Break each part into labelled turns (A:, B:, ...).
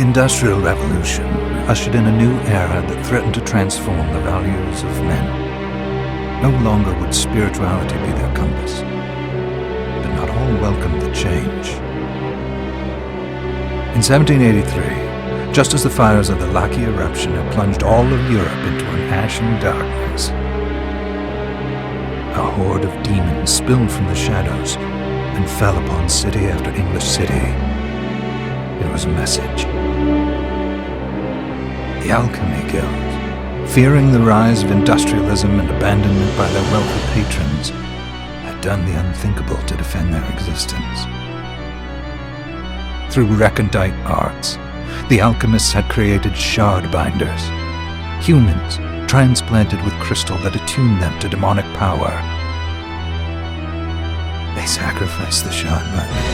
A: Industrial Revolution ushered in a new era that threatened to transform the values of men. No longer would spirituality be their compass, but not all welcomed the change. In 1783, just as the fires of the Laki eruption had plunged all of Europe into an ashen darkness, a horde of demons spilled from the shadows and fell upon city after English city. It was a message. The Alchemy Guild, fearing the rise of industrialism and abandonment by their wealthy patrons, had done the unthinkable to defend their existence. Through recondite arts, the alchemists had created shard binders, humans transplanted with crystal that attuned them to demonic power. They sacrificed the shard binder,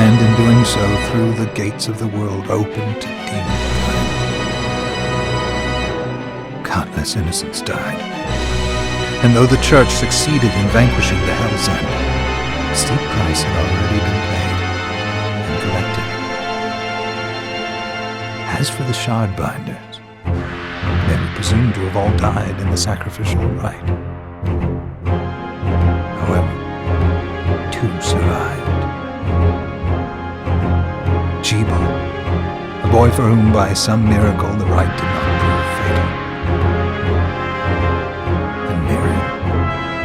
A: and in doing so threw the gates of the world open to demonkind. Countless innocents died, and though the church succeeded in vanquishing the Hell's End, a steep price had already been paid and collected. As for the shard binders, they were presumed to have all died in the sacrificial rite. However, two survived. Jebel, a boy for whom by some miracle the rite did not prove fatal. And Miriam,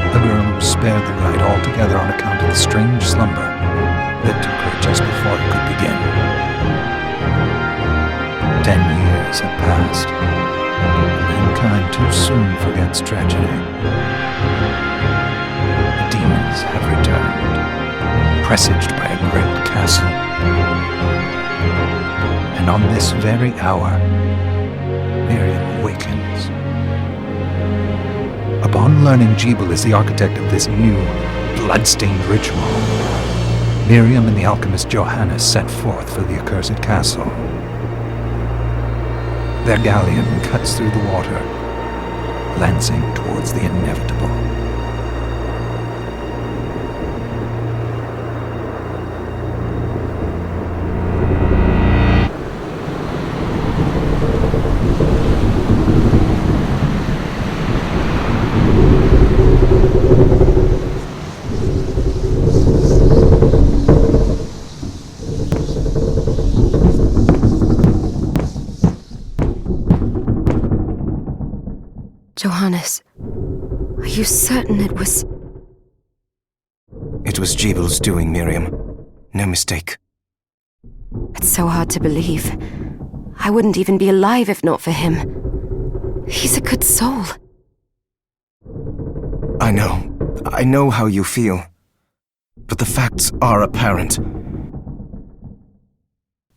A: a girl who was spared the rite altogether on account of the strange slumber that took her just before it could begin. 10 years have passed. Mankind too soon forgets tragedy. The demons have returned, presaged by a great castle. And on this very hour, Miriam awakens. Upon learning Jebel is the architect of this new, bloodstained ritual, Miriam and the alchemist Johannes set forth for the accursed castle. Their galleon cuts through the water, lancing towards the inevitable.
B: Johannes, are you certain it was...
C: It was Jebel's doing, Miriam. No mistake.
B: It's so hard to believe. I wouldn't even be alive if not for him. He's a good soul.
C: I know how you feel. But the facts are apparent.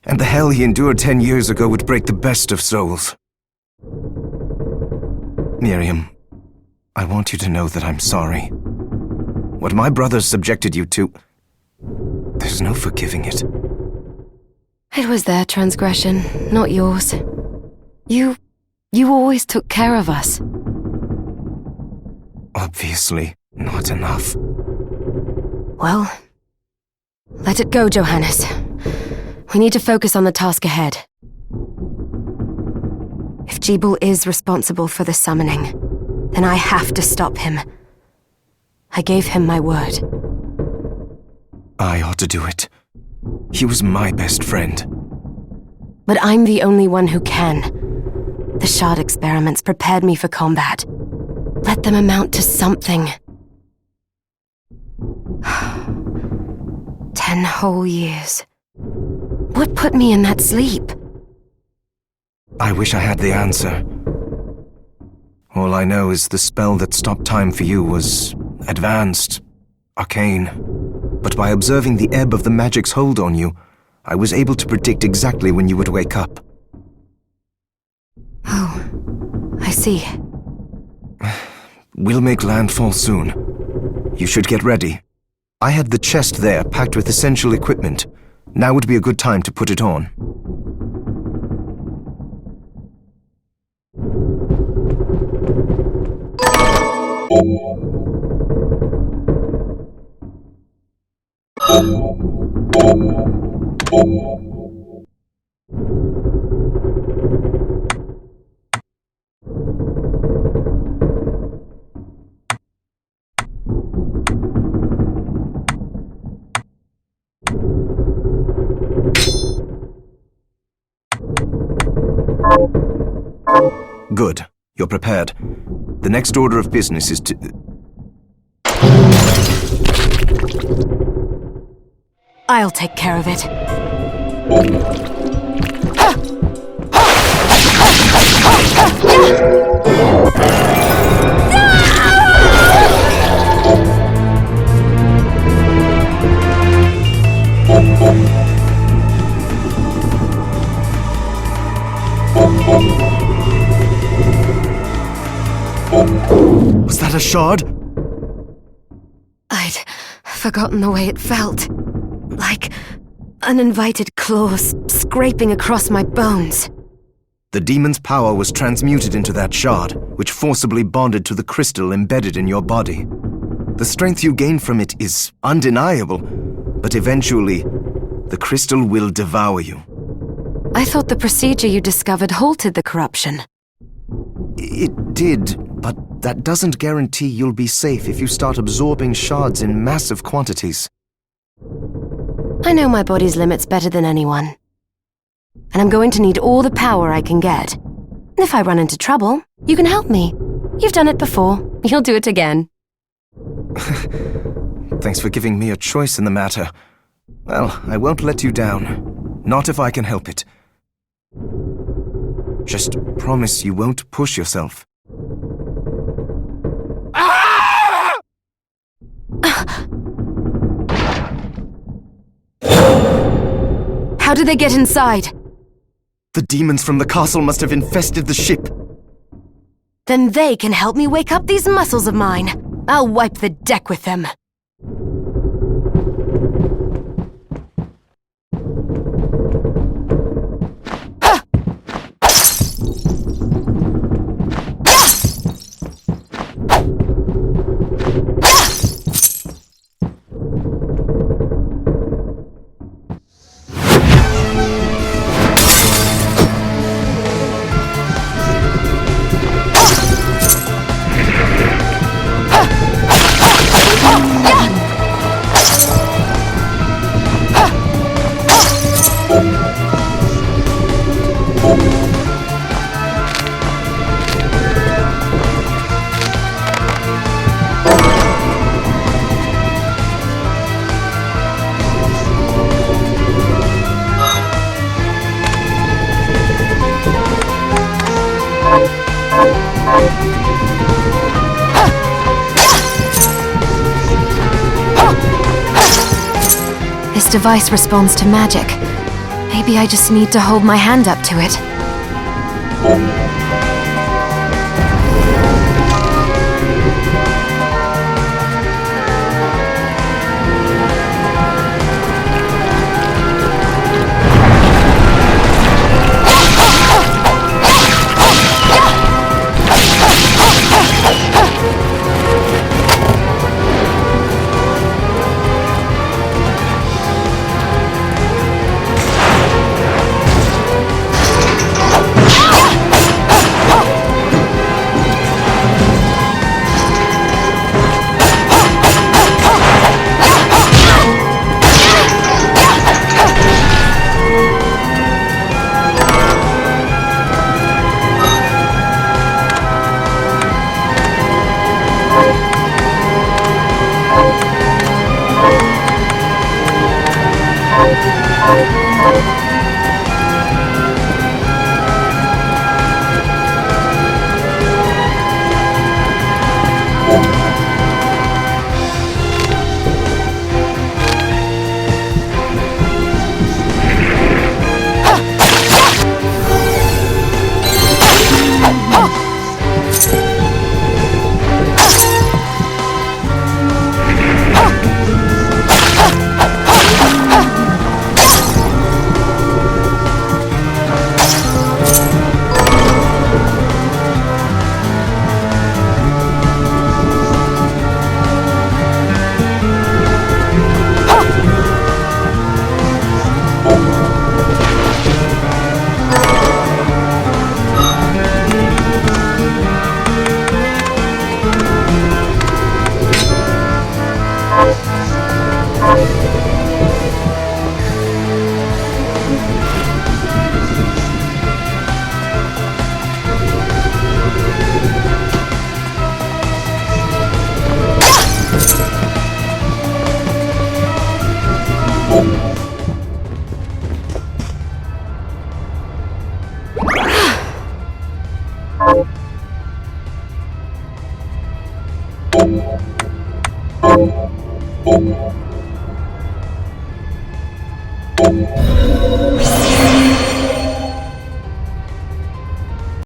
C: And the hell he endured 10 years ago would break the best of souls. Miriam, I want you to know that I'm sorry. What my brothers subjected you to, there's no forgiving it.
B: It was their transgression, not yours. You always took care of us.
C: Obviously, not enough.
B: Well, let it go, Johannes. We need to focus on the task ahead. If Jebel is responsible for the summoning, then I have to stop him. I gave him my word.
C: I ought to do it. He was my best friend.
B: But I'm the only one who can. The shard experiments prepared me for combat. Let them amount to something. 10 whole years. What put me in that sleep?
C: I wish I had the answer. All I know is the spell that stopped time for you was advanced, arcane. But by observing the ebb of the magic's hold on you, I was able to predict exactly when you would wake up.
B: Oh, I see.
C: We'll make landfall soon. You should get ready. I had the chest there packed with essential equipment. Now would be a good time to put it on. Good. You're prepared. The next order of business is to...
B: I'll take care of it.
C: Was that a shard?
B: I'd forgotten the way it felt. Like uninvited claws scraping across my bones.
C: The demon's power was transmuted into that shard, which forcibly bonded to the crystal embedded in your body. The strength you gain from it is undeniable, but eventually, the crystal will devour you.
B: I thought the procedure you discovered halted the corruption.
C: It did, but that doesn't guarantee you'll be safe if you start absorbing shards in massive quantities.
B: I know my body's limits better than anyone. And I'm going to need all the power I can get. And if I run into trouble, you can help me. You've done it before. You'll do it again.
C: Thanks for giving me a choice in the matter. Well, I won't let you down. Not if I can help it. Just promise you won't push yourself.
B: How did they get inside?
C: The demons from the castle must have infested the ship.
B: Then they can help me wake up these muscles of mine. I'll wipe the deck with them. This device responds to magic. Maybe I just need to hold my hand up to it.